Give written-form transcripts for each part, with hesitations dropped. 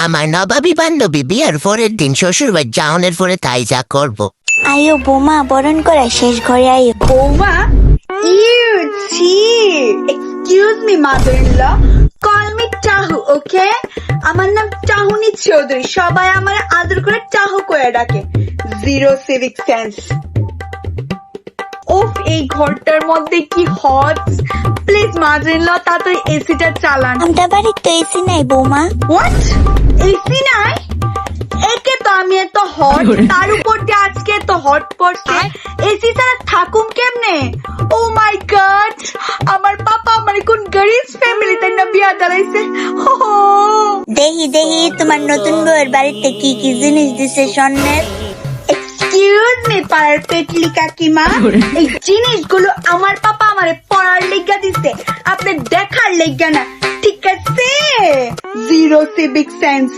আমার নবাবী বান্ধবী বিয়ার পরের দিন শ্বশুর বাড়ি যাওনের পরে তাই যা করব। আইও বোমা, বরণ করা শেষ, ঘরে আইও। বৌমা, ইউ ছি, excuse me mother in law, call me Chahu, okay? আমার নাম চাহুনি চৌধুরী, সবাই আমার আদর করে চাহু করে ডাকে। Zero civic sense. উফ, এই ঘরটার মধ্যে কি hot. Please mother in law, তাড়াতাড়ি এসিটা চালান। আমরা বাড়ির তো এসি নাই বৌমা। হোয়াট? এসি নাই? একে তো আমি এত হট, তার উপর দিয়ে আজকে এত হট পড়ছে, এসি ছাড়া থাকুম কেমনে? ও মাই গড, আমার পাপা আমার কোন গরিব ফ্যামিলিতে না বিয়া দাঁড়াইছে। দেহি দেহি তোমার নতুন বউয়ের বাড়িতে কি কি জিনিস দিছে স্বর্ণের। এক্সকিউজ মি পাড়ার পেটলি কাকিমা, এই জিনিসগুলো আমার পাপা আমারে পড়ার লেগা দিছে, আপনি দেখার লেগা না, ঠিক আছে? Zero civic sense.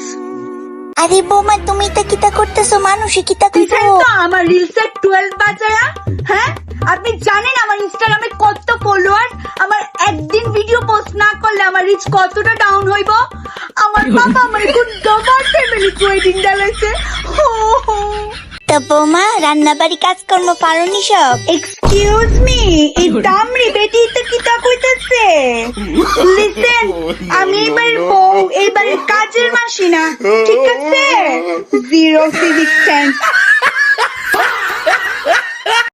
আরে বৌমা, তুমি তা কিতা করতেছো? মানুষই কিতা দিছেন কইবো। তো আমার রিলসে 12 বাজায়া। হ্যাঁ, আপনি জানেন আমার ইনস্টাগ্রামে কত ফলোয়ার? আমার একদিন ভিডিও পোস্ট না করলে আমার রিচ কতটা ডাউন হইব? আমার বাবা আমার কোন ডবার ফ্যামিলি ওয়েডিং ডালাইছে। তা বৌমা, রান্না বাড়ি কাজকর্ম পারোনি সব? এক্সকিউজ মি, এই দামড়ি বেটি তো কিতা কইতেছে? লিসেন, আমি এবারের বউ, এবারের কাজের মাসি না, ঠিক আছে? Zero civic sense.